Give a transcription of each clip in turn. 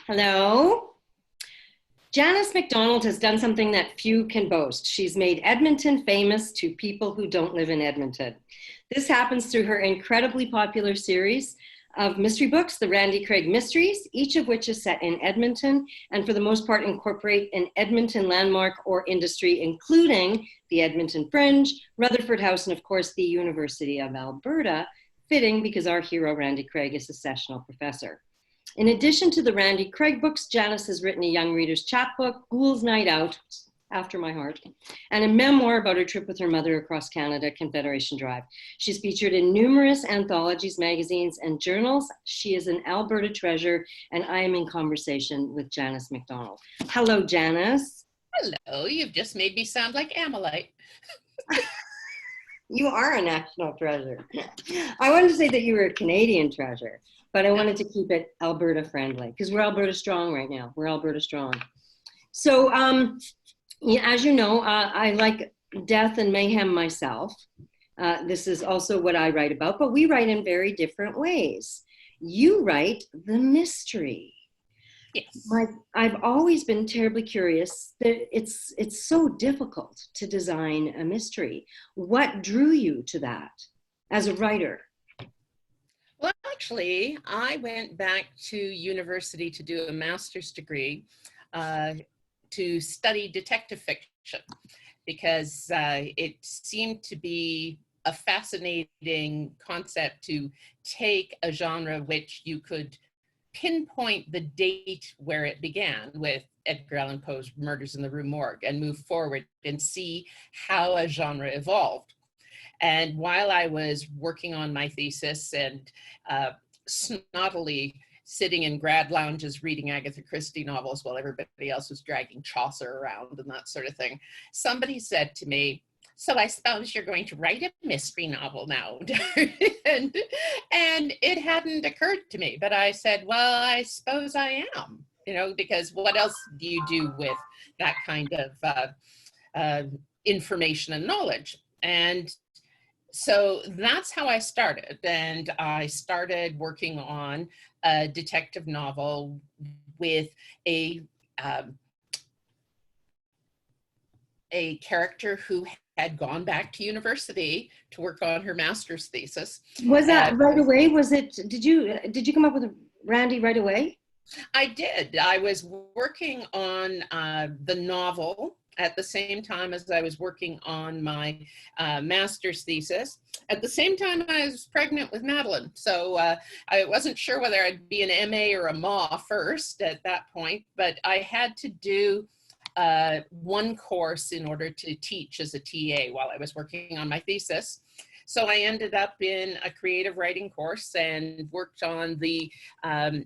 Hello. Janice MacDonald has done something that few can boast. She's made Edmonton famous to people who don't live in Edmonton. This happens through her incredibly popular series of mystery books, the Randy Craig Mysteries, each of which is set in Edmonton and for the most part incorporate an Edmonton landmark or industry, including the Edmonton Fringe, Rutherford House, and of course the University of Alberta, fitting because our hero Randy Craig is a sessional professor. In addition to the Randy Craig books, Janice has written a young reader's chapbook, Ghoul's Night Out, after my heart, and a memoir about her trip with her mother across Canada, Confederation Drive. She's featured in numerous anthologies, magazines, and journals. She is an Alberta treasure, and I am in conversation with Janice MacDonald. Hello, Janice. Hello, you've just made me sound like Amalite. You are a national treasure. I wanted to say that you were a Canadian treasure, but I wanted to keep it Alberta friendly because we're Alberta strong right now. We're Alberta strong. So as you know, I like death and mayhem myself. This is also what I write about, but we write in very different ways. You write the mystery. Yes. I've always been terribly curious that it's so difficult to design a mystery. What drew you to that as a writer? Well, actually, I went back to university to do a master's degree to study detective fiction because it seemed to be a fascinating concept to take a genre which you could pinpoint the date where it began with Edgar Allan Poe's Murders in the Rue Morgue and move forward and see how a genre evolved. And while I was working on my thesis and snottily sitting in grad lounges reading Agatha Christie novels while everybody else was dragging Chaucer around and that sort of thing, somebody said to me, "So I suppose you're going to write a mystery novel now." and it hadn't occurred to me, but I said, well, I suppose I am, because what else do you do with that kind of information and knowledge? And so that's how I started. And I started working on a detective novel with a character who had gone back to university to work on her master's thesis. Was that right away? Did you come up with Randy right away? I did. I was working on the novel at the same time as I was working on my master's thesis. At the same time, I was pregnant with Madeline. So I wasn't sure whether I'd be an MA or a MA first at that point, but I had to do one course in order to teach as a TA while I was working on my thesis. So I ended up in a creative writing course and worked on the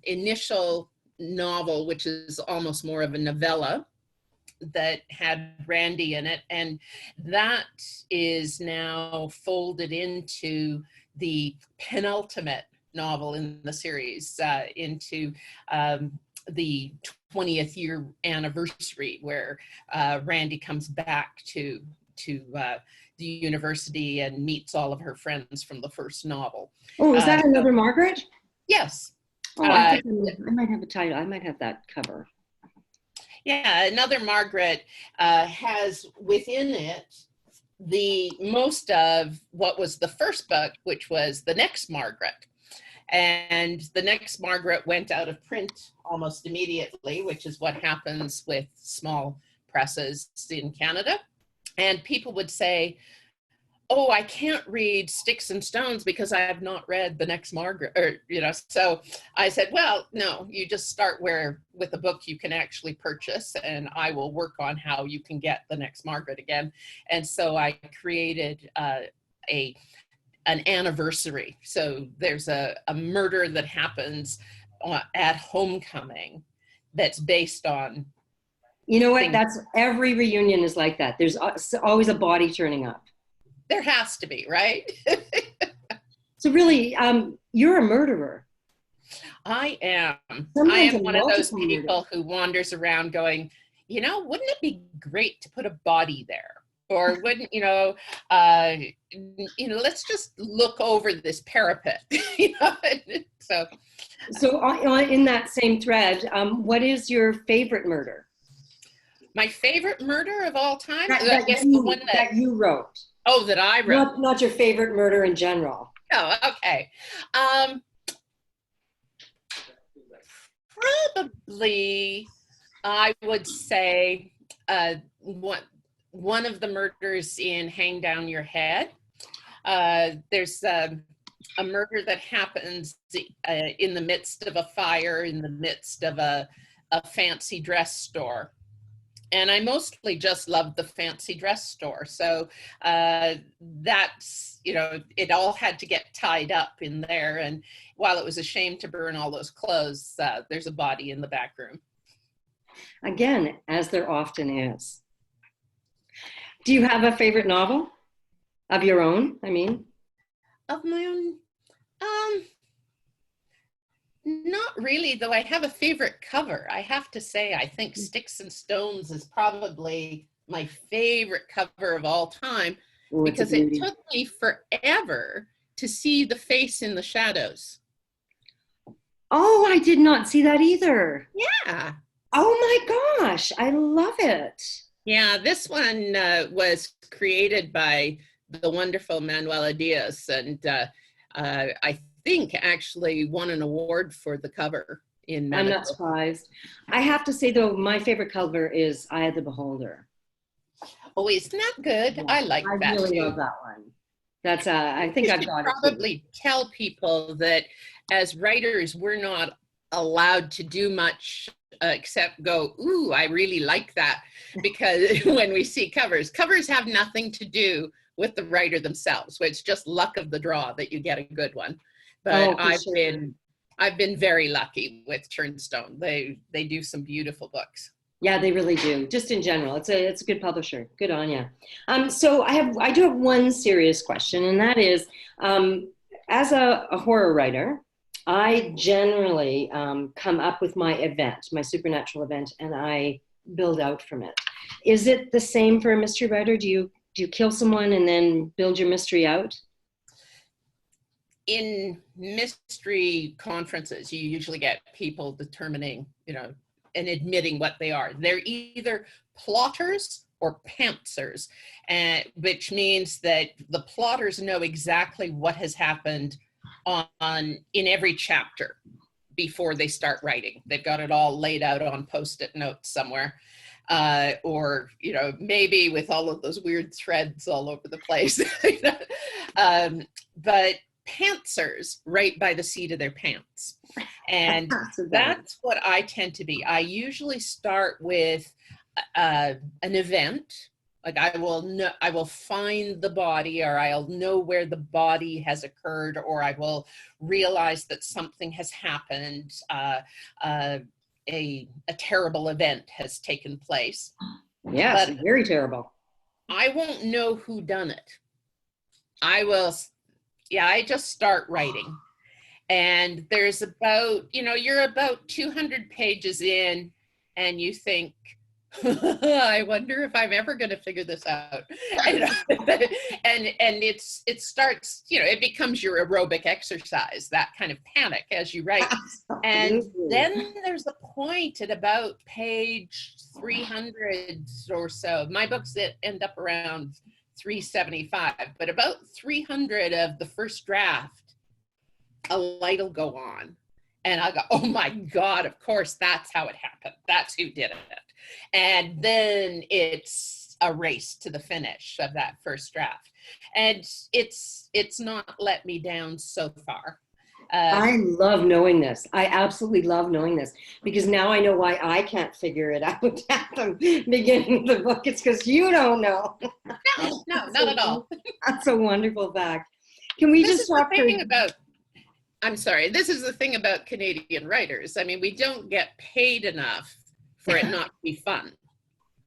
initial novel, which is almost more of a novella that had Randy in it. And that is now folded into the penultimate novel in the series, into the 20th year anniversary, where Randy comes back to the university and meets all of her friends from the first novel. Oh, is that Another Margaret? Yes. Oh, I might have a title. I might have that cover. Yeah, Another Margaret has within it the most of what was the first book, which was The Next Margaret. And The Next Margaret went out of print almost immediately, which is what happens with small presses in Canada. And people would say, "Oh, I can't read Sticks and Stones because I have not read The Next Margaret," or, so I said, well, no, you just start with a book you can actually purchase, and I will work on how you can get The Next Margaret again. And so I created an anniversary. So there's a murder that happens at homecoming that's based on. You know what? That's every reunion is like that. There's always a body turning up. There has to be, right? So really, you're a murderer. I am. Sometimes I am one of those people who wanders around going, wouldn't it be great to put a body there? or wouldn't, let's just look over this parapet, so. So in that same thread, what is your favorite murder? My favorite murder of all time? That you wrote. Oh, that I wrote. Not your favorite murder in general. Oh, okay. Probably, I would say one of the murders in Hang Down Your Head. There's a murder that happens in the midst of a fire, in the midst of a fancy dress store. And I mostly just love the fancy dress store. So that's, it all had to get tied up in there. And while it was a shame to burn all those clothes, there's a body in the back room. Again, as there often is. Do you have a favorite novel of your own? Of my own? Not really, though I have a favorite cover. I have to say, I think Sticks and Stones is probably my favorite cover of all time. Ooh, because it took me forever to see the face in the shadows. Oh, I did not see that either. Yeah. Oh my gosh, I love it. Yeah, this one was created by the wonderful Manuela Diaz, and I think actually won an award for the cover in Manitoba. I'm not surprised. I have to say though, my favorite cover is Eye of the Beholder. Oh, isn't that good? Yeah, I like that. I really love that one. That's I think I've got it. Probably tell people that as writers, we're not allowed to do much except go, ooh, I really like that. Because when we see covers have nothing to do with the writer themselves. So it's just luck of the draw that you get a good one. But I've been very lucky with Turnstone. They do some beautiful books. Yeah, they really do. Just in general, it's a good publisher. Good on you. So I do have one serious question, and that is, as a horror writer, I generally come up with my event, my supernatural event, and I build out from it. Is it the same for a mystery writer? Do you kill someone and then build your mystery out? In mystery conferences, you usually get people determining, and admitting what they are. They're either plotters or pantsers, which means that the plotters know exactly what has happened in every chapter before they start writing. They've got it all laid out on Post-it notes somewhere. Or, maybe with all of those weird threads all over the place. But pantsers write by the seat of their pants. And that's what I tend to be. I usually start with an event. Like I will find the body, or I'll know where the body has occurred, or I will realize that something has happened. A terrible event has taken place. Yes, but very terrible. I won't know who done it. I just start writing. And there's about, you're about 200 pages in and you think, I wonder if I'm ever going to figure this out. And it starts, it becomes your aerobic exercise, that kind of panic as you write. Absolutely. And then there's a point at about page 300 or so. My books that end up around 375, but about 300 of the first draft, a light will go on. And I go, oh my God, of course, that's how it happened. That's who did it. And then it's a race to the finish of that first draft. And it's not let me down so far. I love knowing this. I absolutely love knowing this, because now I know why I can't figure it out at the beginning of the book. It's because you don't know. No, not at all. That's a wonderful fact. Can we just talk about... I'm sorry, this is the thing about Canadian writers. I mean, we don't get paid enough for it not to be fun.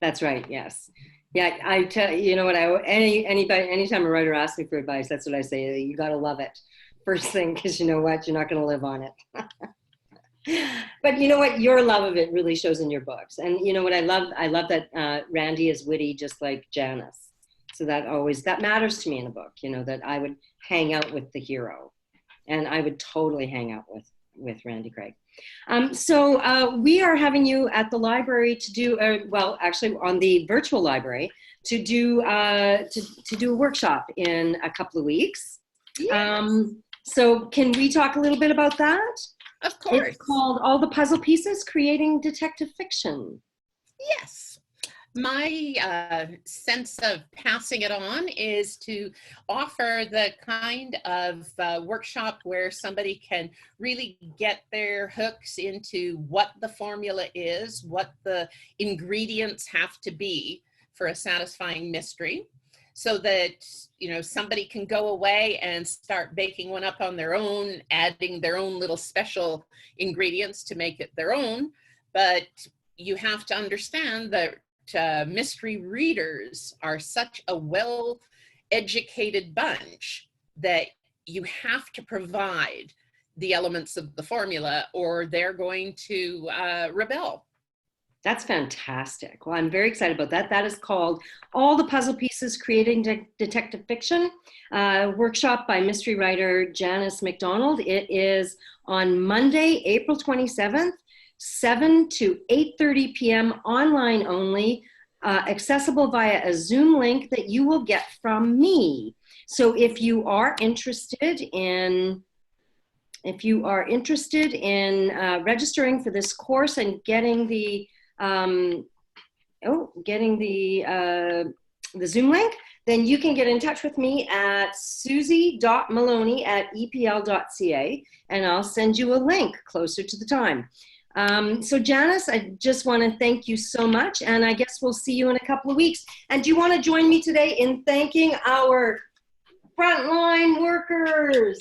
That's right, yes. Yeah, I tell you know what, anytime a writer asks me for advice, that's what I say. You got to love it first thing, because you know what, you're not going to live on it. But you know what, your love of it really shows in your books. And you know what, I love that Randy is witty, just like Janice. So that matters to me in the book, you know, that I would hang out with the hero, and I would totally hang out with Randy Craig. So we are having you at the library to do, well, actually on the virtual library to do a workshop in a couple of weeks. Yes. So can we talk a little bit about that? Of course. It's called All the Puzzle Pieces, Creating Detective Fiction. Yes. My sense of passing it on is to offer the kind of workshop where somebody can really get their hooks into what the formula is, what the ingredients have to be for a satisfying mystery, so that, you know, somebody can go away and start baking one up on their own, adding their own little special ingredients to make it their own. But you have to understand that mystery readers are such a well-educated bunch that you have to provide the elements of the formula or they're going to rebel. That's fantastic. Well, I'm very excited about that. That is called All the Puzzle Pieces, Creating Detective Fiction, workshop by mystery writer Janice MacDonald. It is on Monday, April 27th, 7 to 8:30 p.m. online only, accessible via a Zoom link that you will get from me. So if you are interested in registering for this course and getting the Zoom link, then you can get in touch with me at susie.moloney@epl.ca, and I'll send you a link closer to the time. So Janice, I just want to thank you so much, and I guess we'll see you in a couple of weeks. And do you want to join me today in thanking our frontline workers?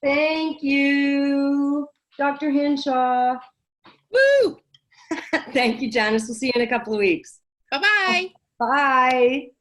Thank you, Dr. Hinshaw. Woo! Thank you, Janice. We'll see you in a couple of weeks. Bye-bye. Bye.